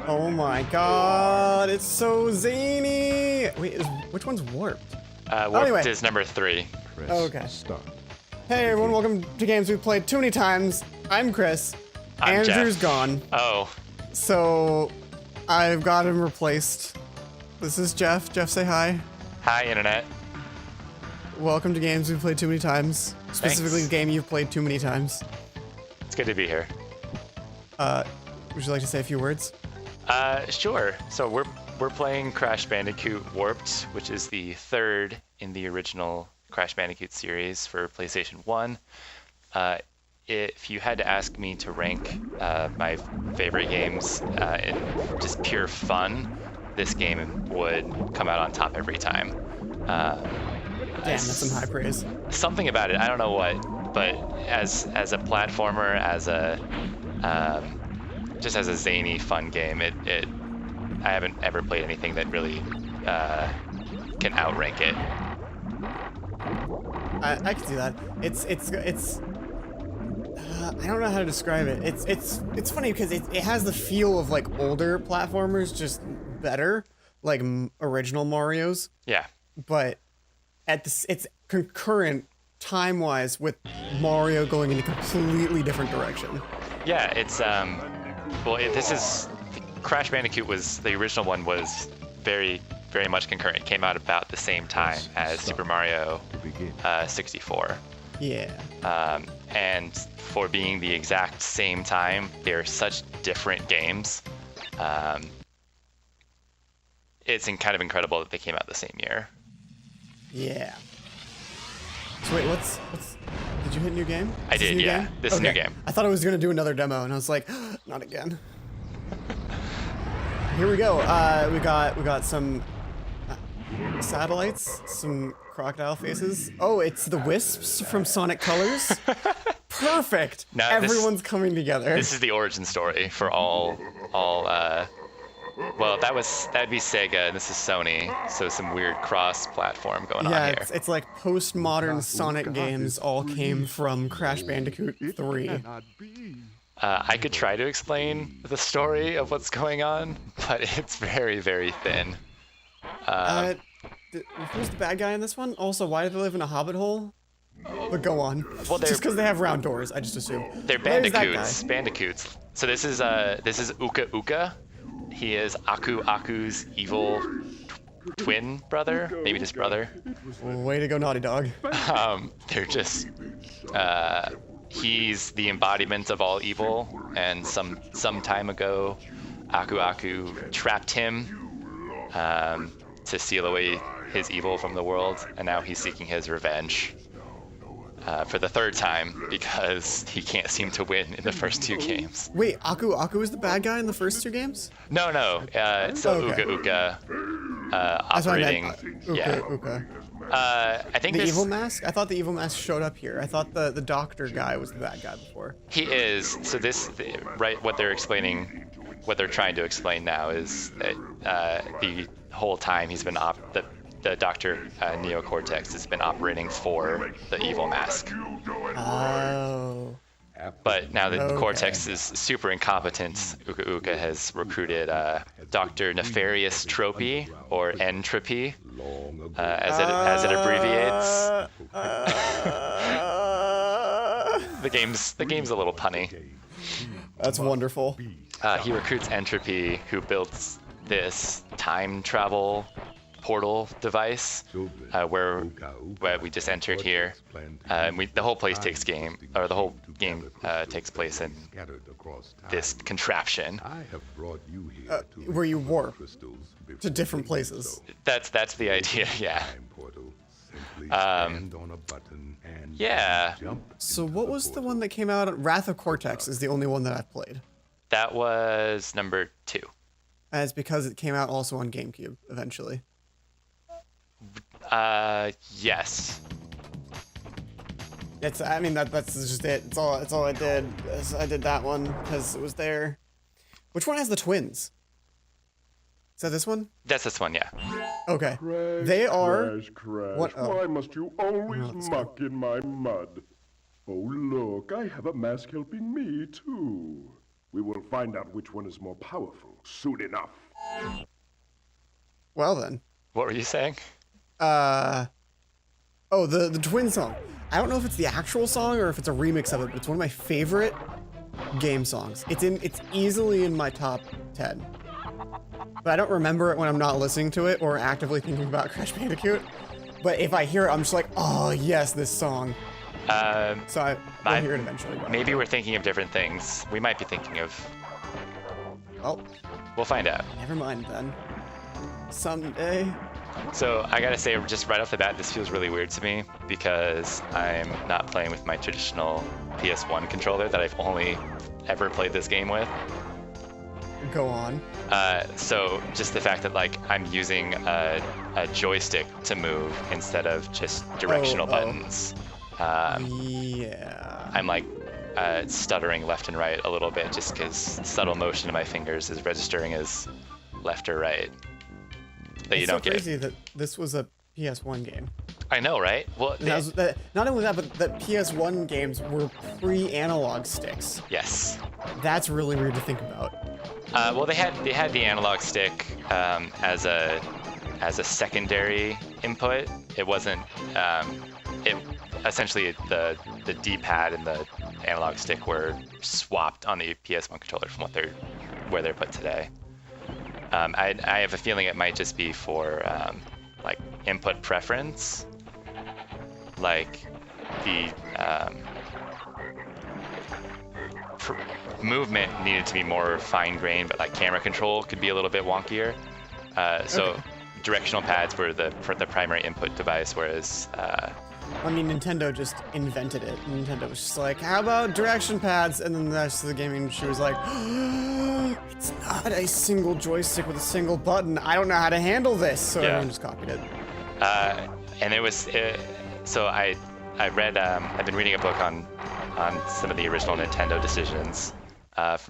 Oh my god, it's so zany! Wait, which one's warped? Warped anyway. is number 3. Okay. Hey everyone, welcome to games we've played too many times. I'm Chris. I'm Andrew's Jeff. gone. Oh. So, I've got him replaced. This is Jeff. Jeff, say hi. Hi, Internet. Welcome to games we've played too many times. Specifically, Thanks. the game you've played too many times. It's good to be here. Would you like to say a few words? Sure. So we're playing Crash Bandicoot Warped, which is the third in the original Crash Bandicoot series for PlayStation 1. If you had to ask me to rank my favorite games in just pure fun, this game would come out on top every time. Damn, that's some high praise. Something about it, I don't know what, but as a platformer, as a just as a zany, fun game, I haven't ever played anything that really can outrank it. I can see that. It's I don't know how to describe it. It's funny because it has the feel of like older platformers, just better, like original Mario's. Yeah. But it's concurrent time-wise with Mario going in a completely different direction. Yeah, it's this is Crash Bandicoot was the original one was very much concurrent. It came out about the same time as Super Mario 64. Yeah. And for being the exact same time, they're such different games. It's kind of incredible that they came out the same year. Yeah. So wait, what's did you hit new game? I did, yeah. Game? This is a new game. I thought I was gonna do another demo, and I was like, not again. Here we go. We got some satellites, some crocodile faces. Oh, it's the Wisps from Sonic Colors. Perfect. Now, everyone's coming together. This is the origin story for all. Well, that'd be Sega, and this is Sony, so some weird cross-platform going on here. Yeah, it's like postmodern Sonic games all came from Crash Bandicoot 3. I could try to explain the story of what's going on, but it's very, very thin. Who's the bad guy in this one? Also, why do they live in a hobbit hole? But go on. Well, just because they have round doors, I just assume. They're bandicoots. So this is Uka-Uka. He is Aku's evil twin brother, maybe just brother. Way to go, Naughty Dog. They're just he's the embodiment of all evil, and some time ago, Aku trapped him to seal away his evil from the world, and now he's seeking his revenge for the third time because he can't seem to win in the first 2 games. Wait, Aku is the bad guy in the first 2 games? No. It's still Uka-Uka operating. Uka-Uka. I think the evil mask? I thought the evil mask showed up here. I thought the doctor guy was the bad guy before. He is. So right, what they're explaining, what they're trying to explain now is that the whole time he's been the Dr. Neo Cortex has been operating for the evil mask. Oh. But now that Cortex is super incompetent, Uka-Uka has recruited Dr. Nefarious Tropy, or N Tropy, as it abbreviates. The game's a little punny. That's wonderful. He recruits N Tropy, who builds this time travel portal device where we just entered here. The whole game takes place in this contraption. Where you warp to different places. That's the idea, yeah. Yeah. So what was the one that came out? Wrath of Cortex is the only one that I've played. That was number 2. It's because it came out also on GameCube eventually. Yes. I mean that's just it. It's all I did. I did that one because it was there. Which one has the twins? Is that this one? That's this one, yeah. Okay. Crash, They are. Crash. What? Oh. Why must you always muck in my mud? Oh, look, I have a mask helping me, too. We will find out which one is more powerful soon enough. Well then. What were you saying? Oh, the twin song. I don't know if it's the actual song or if it's a remix of it, but it's one of my favorite game songs. It's easily in my top 10. But I don't remember it when I'm not listening to it or actively thinking about Crash Bandicoot. But if I hear it, I'm just like, oh yes, this song. So I'll hear it eventually. Maybe we're thinking of different things. We might be thinking of... Well, we'll find out. never mind then. Someday. So I gotta say, just right off the bat, this feels really weird to me because I'm not playing with my traditional PS1 controller that I've only ever played this game with. Go on. So just the fact that like I'm using a joystick to move instead of just directional buttons. Yeah. I'm like stuttering left and right a little bit just because subtle motion of my fingers is registering as left or right. That you It's don't so get. crazy that this was a PS1 game. I know, right? Well, And not only that, but that PS1 games were pre-analog sticks. yes. That's really weird to think about. Well, they had the analog stick as a secondary input. It wasn't. It essentially the D-pad and the analog stick were swapped on the PS1 controller from where they're put today. I have a feeling it might just be for like input preference, like the movement needed to be more fine-grained, but like camera control could be a little bit wonkier. So directional pads were the primary input device, whereas I mean, Nintendo just invented it. Nintendo was just like, how about direction pads? And then the rest of the gaming industry was like, it's not a single joystick with a single button. I don't know how to handle this. So everyone just copied it. and it was so I read I've been reading a book on some of the original Nintendo decisions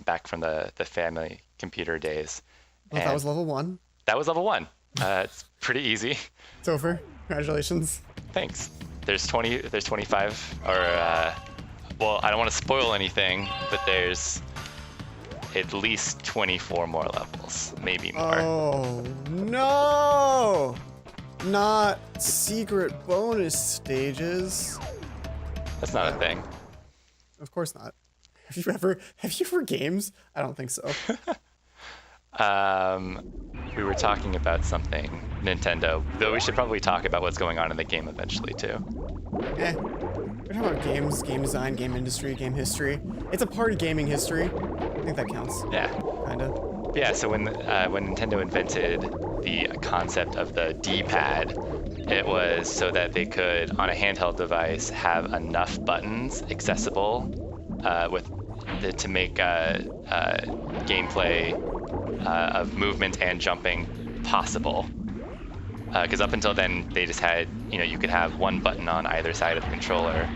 back from the family computer days. Well, that was level 1. That was level 1. It's pretty easy. It's over. Congratulations. Thanks. There's 25, or well, I don't want to spoil anything, but there's at least 24 more levels, maybe more. Oh, no! Not secret bonus stages. That's not a thing. Of course not. Have you ever games? I don't think so. We were talking about something Nintendo, though we should probably talk about what's going on in the game eventually too. We're talking about games, game design, game industry, game history. It's a part of gaming history. I think that counts. Yeah. Kinda. Yeah, so when Nintendo invented the concept of the D-pad, it was so that they could, on a handheld device, have enough buttons accessible to make gameplay of movement and jumping possible. Because up until then, they just had, you could have one button on either side of the controller,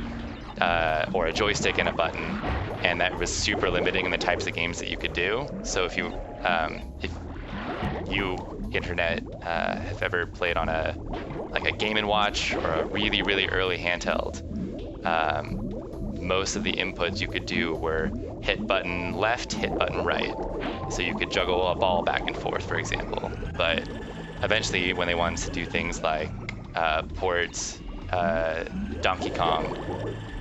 or a joystick and a button, and that was super limiting in the types of games that you could do. So if you internet have ever played on a Game & Watch or a really, really early handheld, most of the inputs you could do were hit button left, hit button right. So you could juggle a ball back and forth, for example. But eventually, when they wanted to do things like port Donkey Kong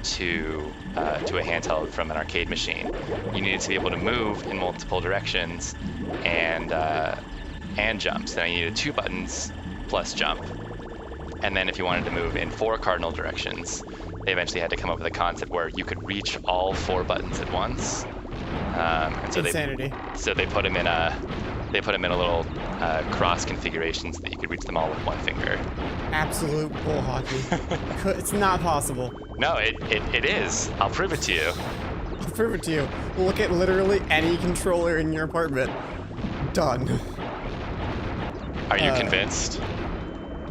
to a handheld from an arcade machine, you needed to be able to move in multiple directions and jump. So now you needed 2 buttons plus jump. And then if you wanted to move in 4 cardinal directions, they eventually had to come up with a concept where you could reach all 4 buttons at once. And so Insanity. they put them in a little cross configuration so that you could reach them all with one finger. Absolute bull hockey. It's not possible. No, it is. I'll prove it to you. I'll prove it to you. Look at literally any controller in your apartment. Done. Are you convinced?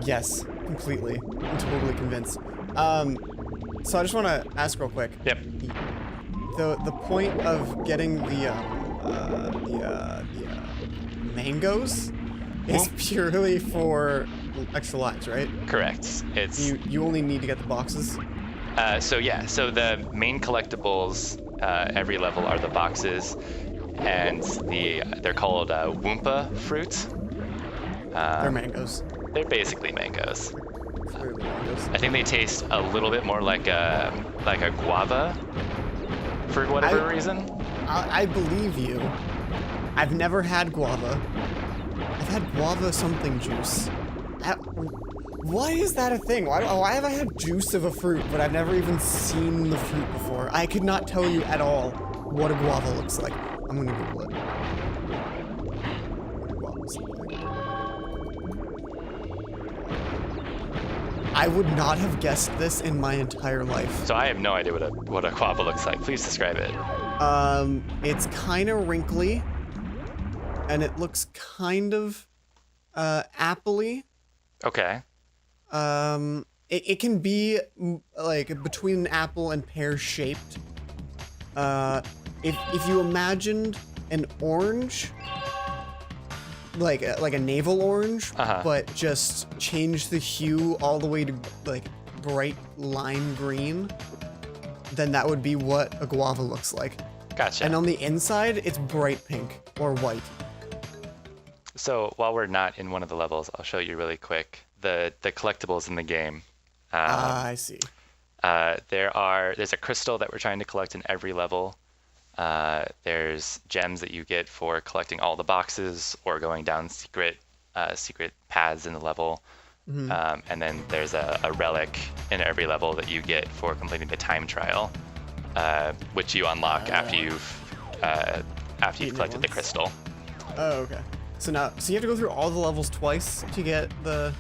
Yes, completely. I'm totally convinced. So I just want to ask real quick. Yep. The point of getting the mangoes is purely for extra lives, right? Correct. It's You only need to get the boxes. so the main collectibles every level are the boxes, and they're called Wumpa fruit. They're mangoes. They're basically mangoes. Clearly mangoes. I think they taste a little bit more like a guava, for whatever reason. I believe you. I've never had guava. I've had guava something juice. Why is that a thing? Why have I had juice of a fruit, but I've never even seen the fruit before? I could not tell you at all what a guava looks like. I'm gonna Google it. Guava something. I would not have guessed this in my entire life. So I have no idea what a guava looks like. Please describe it. It's kind of wrinkly, and it looks kind of apple-y. Okay. It can be like between an apple and pear shaped. If you imagined an orange, like a navel orange, but just change the hue all the way to like bright lime green, then that would be what a guava looks like. Gotcha. And on the inside, it's bright pink or white. So while we're not in one of the levels, I'll show you really quick the collectibles in the game. I see. There's a crystal that we're trying to collect in every level. There's gems that you get for collecting all the boxes or going down secret paths in the level. Mm-hmm. And then there's a relic in every level that you get for completing the time trial, which you unlock after you've collected the crystal. Oh, okay. So you have to go through all the levels twice to get the...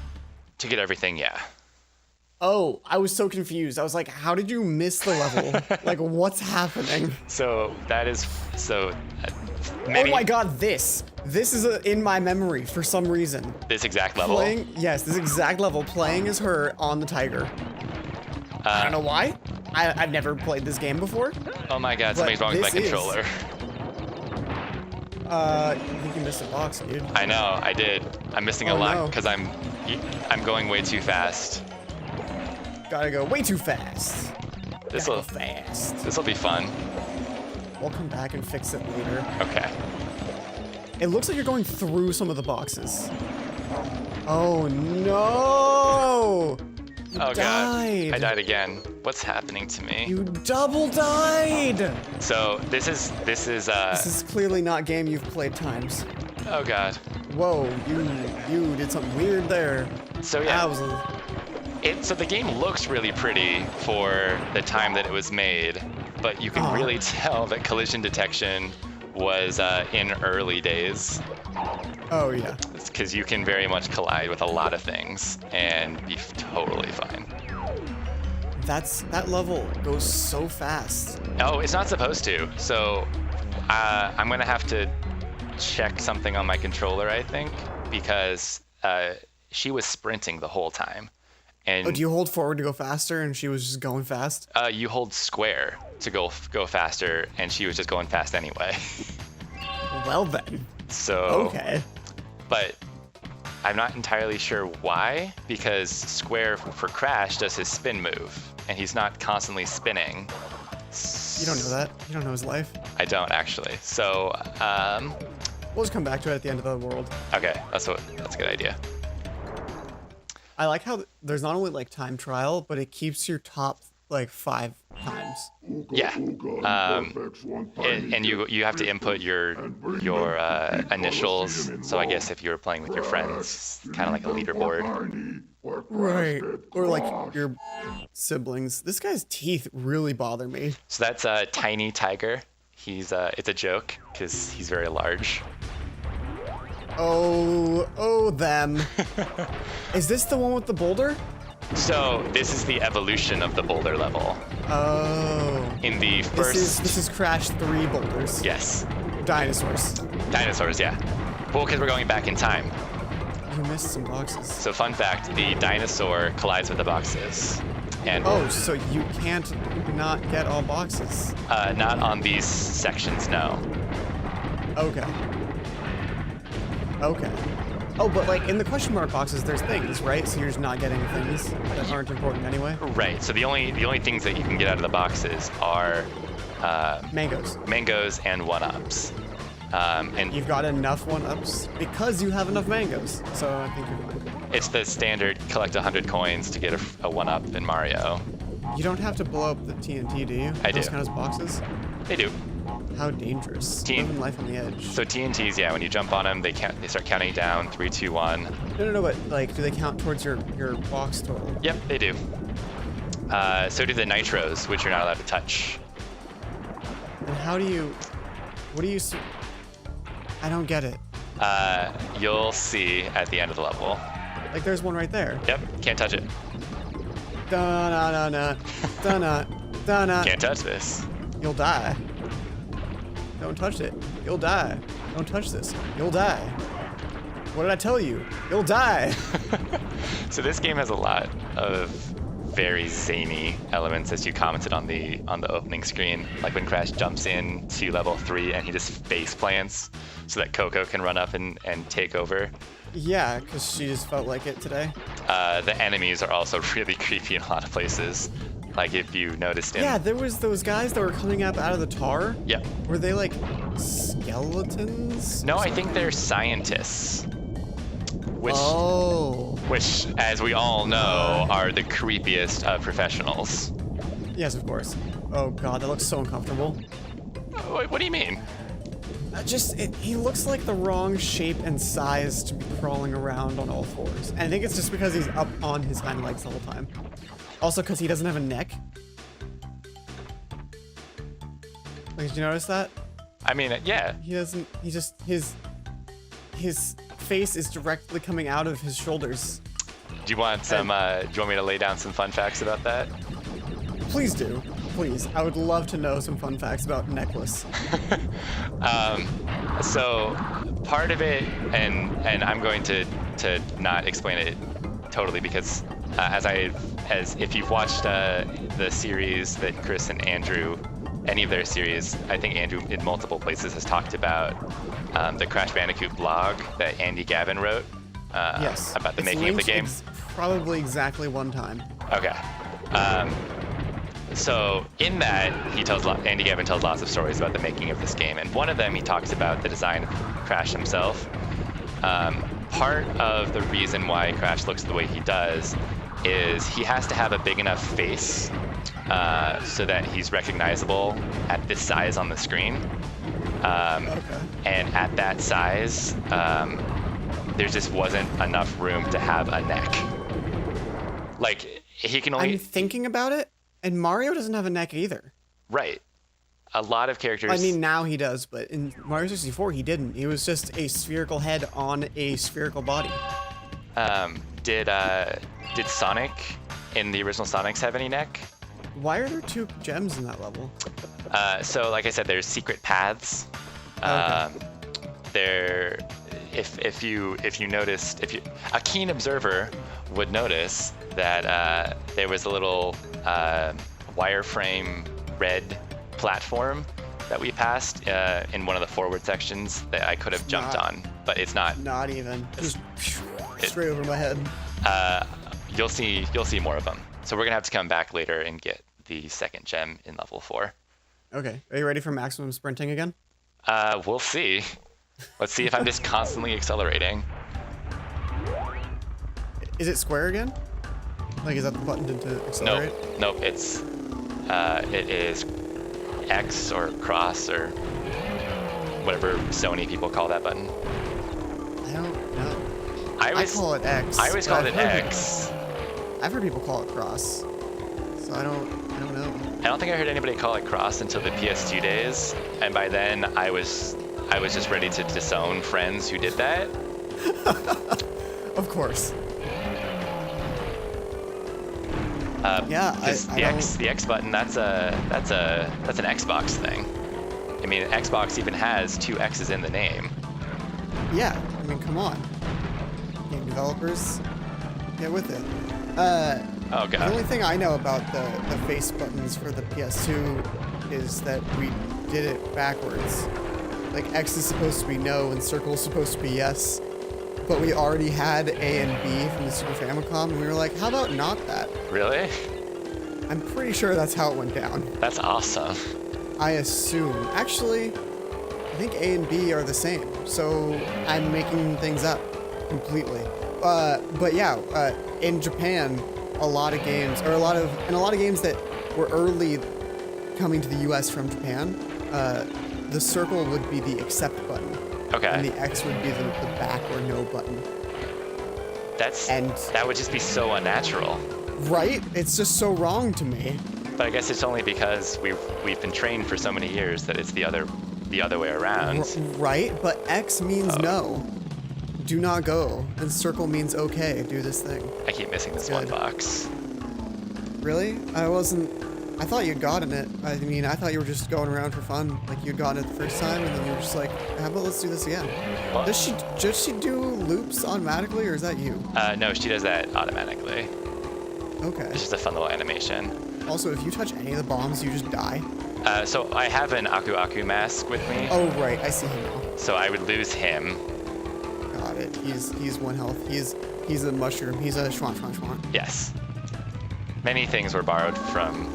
To get everything, yeah. Oh, I was so confused. I was like, how did you miss the level? Like, what's happening? So Oh my god, this is in my memory for some reason. This exact level? This exact level, playing as her on the tiger. I don't know why. I've never played this game before. Oh my god, something's wrong with my controller. I think you missed a box, dude. I know, I did. I'm missing a lot because I'm going way too fast. Gotta go way too fast. This'll be fun. We'll come back and fix it later. Okay. It looks like you're going through some of the boxes. Oh no! You oh died. god, I died again. What's happening to me? You double died. So this is. This is clearly not a game you've played times. Oh god. Whoa, you did something weird there. So yeah. So the game looks really pretty for the time that it was made, but you can really tell that collision detection was in early days. Oh yeah. It's because you can very much collide with a lot of things and be totally fine. That level goes so fast. Oh, it's not supposed to. So I'm gonna have to check something on my controller, I think, because she was sprinting the whole time. And do you hold forward to go faster and she was just going fast? You hold square to go faster, and she was just going fast anyway. Well then. So. Okay. But I'm not entirely sure why, because square for Crash does his spin move, and he's not constantly spinning. You don't know that? You don't know his life? I don't actually. So. We'll just come back to it at the end of the world. Okay, that's a good idea. I like how there's not only like time trial, but it keeps your top like 5 times. Yeah. And you have to input your initials. So I guess if you were playing with your friends, kind of like a leaderboard. Right. Or like your siblings. This guy's teeth really bother me. So that's a tiny tiger. It's a joke because he's very large. Oh, them. Is this the one with the boulder? So this is the evolution of the boulder level. Oh. In the first. This is Crash 3 boulders. Yes. Dinosaurs. Dinosaurs, yeah. Well, because we're going back in time. You missed some boxes. So fun fact: the dinosaur collides with the boxes. And so you can't not get all boxes. Not on these sections, no. Okay. Oh, but like in the question mark boxes, there's things, right? So you're just not getting things that aren't important anyway. Right. So the only things that you can get out of the boxes are mangoes and 1-ups. And You've got enough one-ups because you have enough mangoes, so I think you're fine. it's the standard collect 100 coins to get a 1-up in Mario. You don't have to blow up the TNT, do you? I Those do. count as boxes? They do. How dangerous. Team- Living life on the edge. So TNTs, yeah, when you jump on them, they start counting down 3, 2, 1. No, but like, do they count towards your box total? Yep, they do. So do the nitros, which you're not allowed to touch. And how do you... What do you... I don't get it. You'll see at the end of the level. Like, there's one right there. Yep, can't touch it. Da-na-na-na. Da-na. Can't touch this. You'll die. Don't touch it. You'll die. Don't touch this. You'll die. What did I tell you? You'll die. So this game has a lot of very zany elements, as you commented on the opening screen. Like when Crash jumps in to level 3 and he just face plants so that Coco can run up and take over. Yeah, because she just felt like it today. The enemies are also really creepy in a lot of places. Like if you noticed in... Yeah, there was those guys that were coming up out of the tar. Yep. Were they like skeletons? No, I think they're scientists. Oh. Which, as we all know, are the creepiest of professionals. Yes, of course. Oh god, that looks so uncomfortable. What do you mean? He looks like the wrong shape and size to be crawling around on all fours. And I think it's just because he's up on his hind legs the whole time. Also because he doesn't have a neck. Like, did you notice that? I mean, yeah. He doesn't, his face is directly coming out of his shoulders. Do you want some? Do you want me to lay down some fun facts about that? Please do. Please. I would love to know some fun facts about Necklace. So part of it, and I'm going to not explain it totally because as if you've watched the series that Chris and Andrew, any of their series, I think Andrew in multiple places has talked about the Crash Bandicoot blog that Andy Gavin wrote Yes. about the It's making of the linked game. Probably exactly one time. Okay. So in that, Andy Gavin tells lots of stories about the making of this game, and one of them he talks about the design of Crash himself. Part of the reason why Crash looks the way he does is he has to have a big enough face so that he's recognizable at this size on the screen. Okay. And at that size, there just wasn't enough room to have a neck. Like, he can only... I'm thinking about it, and Mario doesn't have a neck either. Right. A lot of characters... I mean, now he does, but in Mario 64, he didn't. He was just a spherical head on a spherical body. Did Sonic in the original Sonics have any neck? Why are there 2 gems in that level? So, like I said, there's secret paths. Okay. There, if you noticed, a keen observer would notice that there was a little wireframe red platform that we passed in one of the forward sections that I could have jumped on, but it's not. Not even. Just straight over my head. You'll see more of them. So we're gonna have to come back later and get the second gem in level 4. Okay. Are you ready for maximum sprinting again? We'll see. Let's see if I'm just constantly accelerating. Is it square again? Like, is that the button to accelerate? Nope. It is X or cross or whatever Sony people call that button. I don't know. I call it X. I always but called I've it heard X. I've heard people call it cross. So I don't know. I don't think I heard anybody call it cross until the PS2 days, and by then I was just ready to disown friends who did that. Of course. The X button, that's an Xbox thing. I mean, Xbox even has 2 X's in the name. Yeah, I mean, come on. Game developers, get with it. Oh god. The only thing I know about the face buttons for the PS2 is that we did it backwards. Like, X is supposed to be no and circle is supposed to be yes. But we already had A and B from the Super Famicom, and we were like, how about not that? Really? I'm pretty sure that's how it went down. That's awesome. I assume. Actually, think A and B are the same, so I'm making things up completely. But yeah, in Japan, a lot of games that were early coming to the U.S. from Japan, the circle would be the accept button. Okay. And the X would be the back or no button. That would just be so unnatural. Right? It's just so wrong to me. But I guess it's only because we've been trained for so many years that it's the other way around. Right? But X means no. Do not go. And circle means okay, do this thing. I keep missing this Good. one box. Really? I thought you'd gotten it. I mean, I thought you were just going around for fun. Like you'd gotten it the first time and then you were just like, how about let's do this again? What? Does she do loops automatically or is that you? No, she does that automatically. Okay. It's just a fun little animation. Also, if you touch any of the bombs, you just die. So I have an Uka-Uka mask with me. Oh, right. I see him now. So I would lose him. Got it. He's 1 health. He's a mushroom. He's a schwant. Yes. Many things were borrowed from...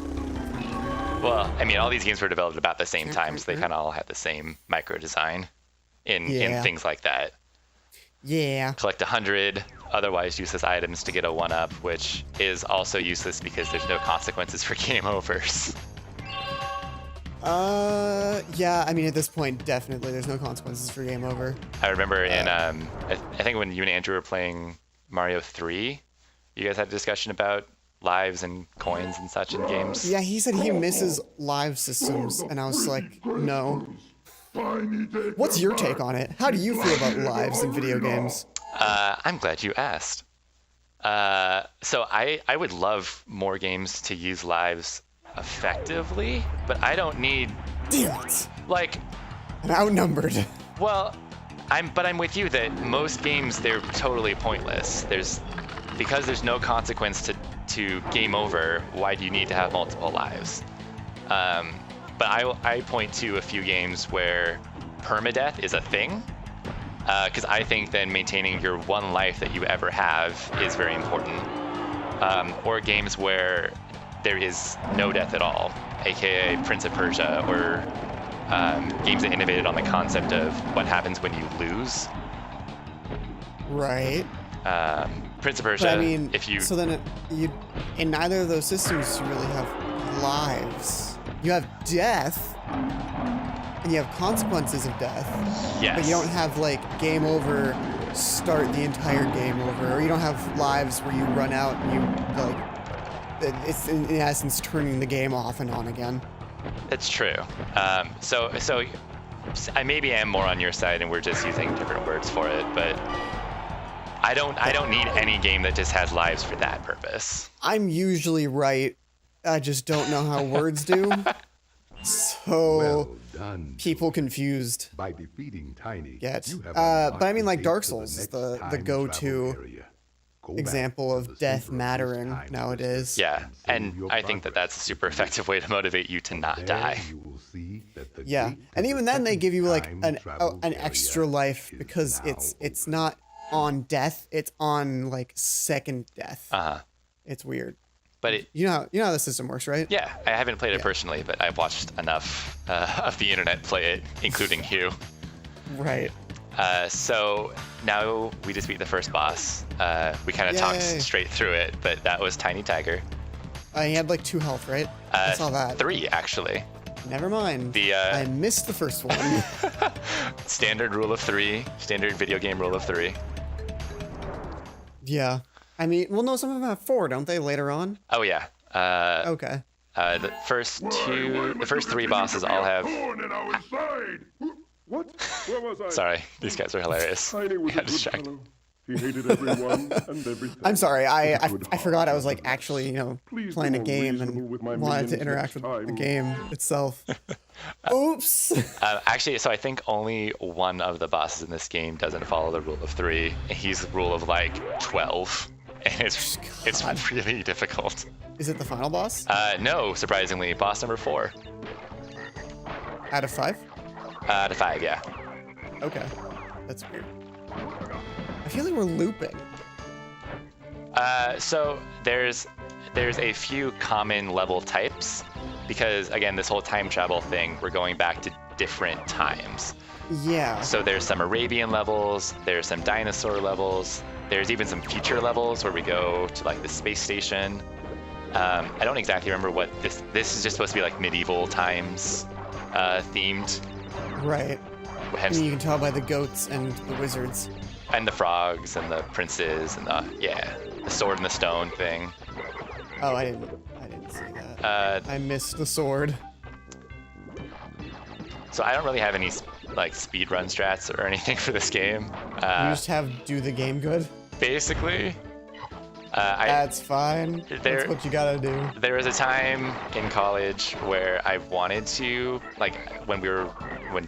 Well, I mean, all these games were developed about the same time, so they kind of all had the same micro design in things like that. Yeah. Collect 100 otherwise useless items to get a 1-up, which is also useless because there's no consequences for game overs. Yeah, I mean, at this point, definitely, there's no consequences for game over. I remember in, I think when you and Andrew were playing Mario 3, you guys had a discussion about lives and coins and such in games. Yeah, he said he misses live systems, and I was like, no. What's your take on it? How do you feel about lives in video games? I'm glad you asked. So I would love more games to use lives effectively, but I don't need... Damn it. Like... I'm outnumbered. Well, I'm with you that most games, they're totally pointless. Because there's no consequence to game over, why do you need to have multiple lives? But I point to a few games where permadeath is a thing, because I think then maintaining your one life that you ever have is very important. Or games where there is no death at all, aka Prince of Persia, or games that innovated on the concept of what happens when you lose. Right. Prince of Persia, But I mean, if you... so then in neither of those systems you really have lives. You have death, and you have consequences of death. Yes. But you don't have like game over, start the entire game over, or you don't have lives where you run out and you like. It's in essence turning the game off and on again. That's true. So I maybe am more on your side, and we're just using different words for it. But I don't need any game that just has lives for that purpose. I'm usually right. I just don't know how words do. So Well done. people confused By defeating Tiny, get. you have But I mean, unlocked like the Dark gate to Souls is next the time go-to travel area. Go back example to of the death center mattering this time nowadays. Yeah, and your I think that that's a super effective way to motivate you to not There die. you will see that the Yeah, gate to and the even then they second give you like time an travel extra area life is because now it's open. not on death, it's on like second death. Uh-huh. It's weird. But You know how the system works, right? yeah, I haven't played it Yeah. personally, but I've watched enough of the internet play it, including you. Right. So now we just beat the first boss. We kind of talked Yay. straight through it, but that was Tiny Tiger. He had like 2 health, right? I saw that. 3, actually. Never mind. The, I missed the first one. Standard rule of 3, standard video game rule of 3. Yeah. I mean, well, no, some of them have 4, don't they, later on? Oh, yeah. Okay. The first 3 bosses all have... What? Where was I? Sorry, these guys are hilarious. Tiny was I got a good distracted. fellow. He hated everyone and everything. I'm sorry, I Good forgot I heart. was like actually, Please playing be a more game reasonable with my and wanted to minions interact with next the time. game itself. Oops. Actually, so I think only one of the bosses in this game doesn't follow the rule of 3. He's rule of like 12, and it's really difficult. Is it the final boss? No, surprisingly, boss number 4 Out of 5? out of 5. Yeah. Okay. That's weird. I feel like we're looping. So there's a few common level types, because again, this whole time travel thing, we're going back to different times. Yeah. So there's some Arabian levels, there's some dinosaur levels, there's even some future levels where we go to like the space station. I don't exactly remember what this is just supposed to be like medieval times themed. Right. Hence, And you can tell by the goats and the wizards. and the frogs and the princes and the sword and the stone thing. Oh, I didn't see that. I missed the sword. So I don't really have any like speedrun strats or anything for this game. You just have do the game good. Basically, That's fine. That's what you gotta do. there was a time in college where I wanted to, like, when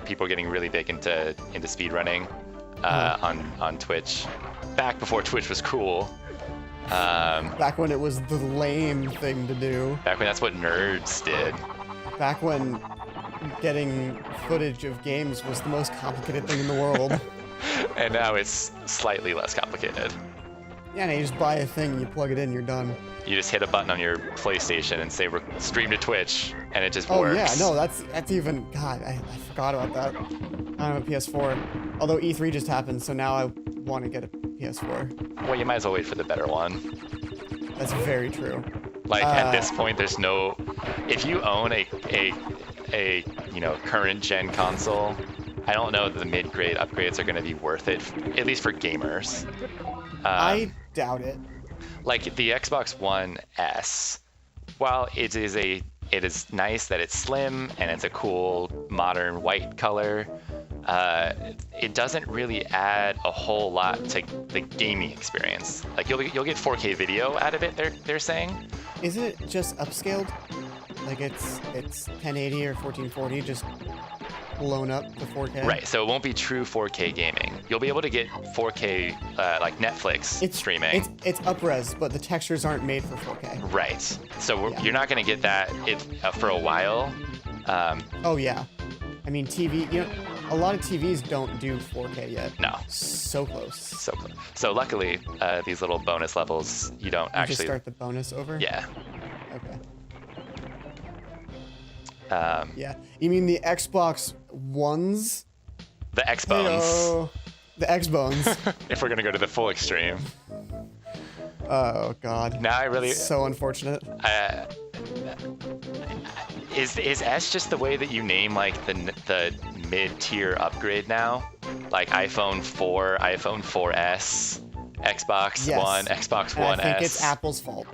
people were getting really big into speedrunning on Twitch, back before Twitch was cool. Back when it was the lame thing to do. Back when that's what nerds did. Back when getting footage of games was the most complicated thing in the world. And now it's slightly less complicated. Yeah, no, you just buy a thing and you plug it in, you're done. You just hit a button on your PlayStation and say stream to Twitch, and it just Oh works. yeah, no, that's even, God, I forgot about that. I don't have a PS4. Although E3 just happened, so now I want to get a PS4. Well, you might as well wait for the better one. That's very true. Like at this point, there's no. If you own a current gen console, I don't know that the mid-grade upgrades are going to be worth it, at least for gamers. I doubt it. Like the Xbox One S, while it is nice that it's slim and it's a cool modern white color, it doesn't really add a whole lot to the gaming experience. Like you'll get 4K video out of it. They're saying. Isn't it just upscaled? Like it's 1080 or 1440 just blown up to 4K? Right, so it won't be true 4K gaming. You'll be able to get 4K like Netflix streaming. It's up-res, but the textures aren't made for 4K. Right, so you're not going to get that for a while. Oh yeah, I mean TV. A lot of TVs don't do 4K yet. No. So close. So close. So luckily, these little bonus levels, you don't actually. Just start the bonus over. Yeah. Okay. Um, Yeah. You mean the Xbox Ones? The X-Bones. Heyo. The X-Bones. If we're gonna go to the full extreme. Oh God. Now I really. So unfortunate. Is S just the way that you name like the mid-tier upgrade now? Like iPhone 4, iPhone 4S, Xbox Yes. One, Xbox And One I think S. it's Apple's fault.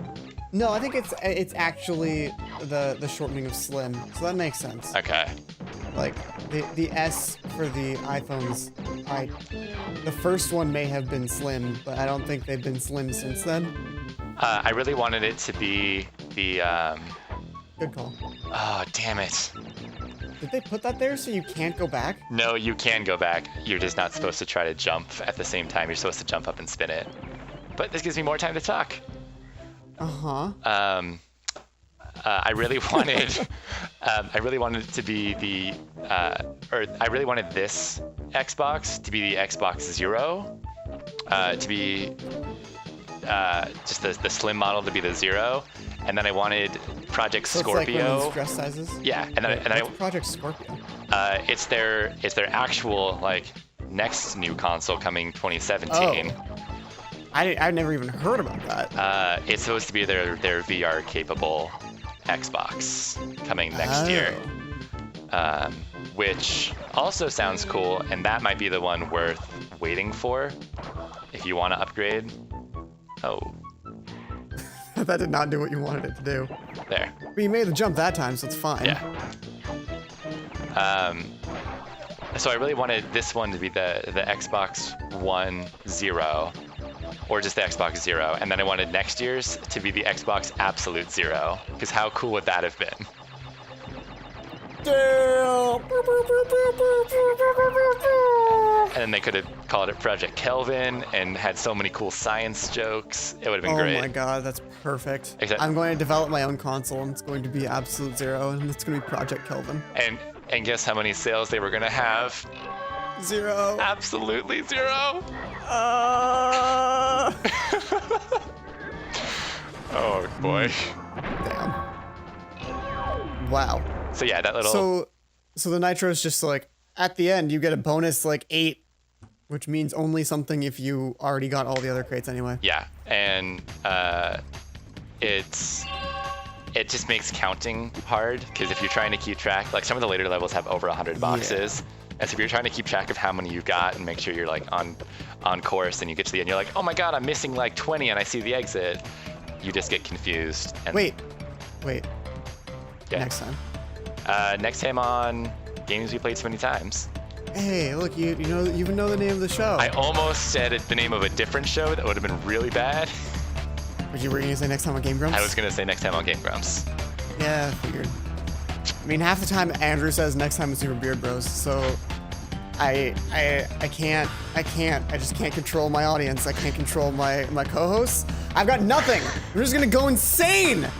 No, I think it's actually the shortening of slim, so that makes sense. Okay. Like the S for the iPhones, the first one may have been slim, but I don't think they've been slim since then. I really wanted it to be the. Good call. Oh, damn it. Did they put that there so you can't go back? No, you can go back. You're just not supposed to try to jump at the same time. You're supposed to jump up and spin it. But this gives me more time to talk. Uh-huh. I really wanted, it to be the, I really wanted this Xbox to be the Xbox Zero, to be just the slim model to be the Zero, and then I wanted Project So Scorpio. it's like one of these dress sizes? Yeah, and then What's Project Scorpio? it's their actual like next new console coming 2017. Oh. I've never even heard about that. It's supposed to be their VR capable Xbox coming next year, which also sounds cool, and that might be the one worth waiting for if you want to upgrade. Oh, That did not do what you wanted it to do. there. But you made the jump that time, so it's fine. Yeah. So I really wanted this one to be the Xbox One Zero, or just the Xbox Zero, and then I wanted next year's to be the Xbox Absolute Zero, because how cool would that have been? And then they could have called it Project Kelvin and had so many cool science jokes. It would have been great. Oh my God, that's perfect. Except- I'm going to develop my own console, and it's going to be Absolute Zero, and it's going to be Project Kelvin. And guess how many sales they were gonna have? 0. Absolutely 0. Oh boy. Damn. Wow. So yeah, that little. So, So the nitro is just like at the end you get a bonus like 8, which means only something if you already got all the other crates anyway. Yeah, and it just makes counting hard, because if you're trying to keep track, like some of the later levels have over 100 boxes, and so if you're trying to keep track of how many you've got and make sure you're like on course, and you get to the end, you're like, oh my god, I'm missing like 20, and I see the exit, you just get confused. And Wait. Yeah. Next time. Next time on Games We Played So Many Times. Hey, look, you even know the name of the show. I almost said the name of a different show that would have been really bad. Were you gonna say next time on Game Grumps? I was gonna say next time on Game Grumps. Yeah, I figured. I mean, half the time Andrew says next time is Super Beard Bros, so I just can't control my audience. I can't control my co-hosts. I've got nothing. I'm just gonna go insane.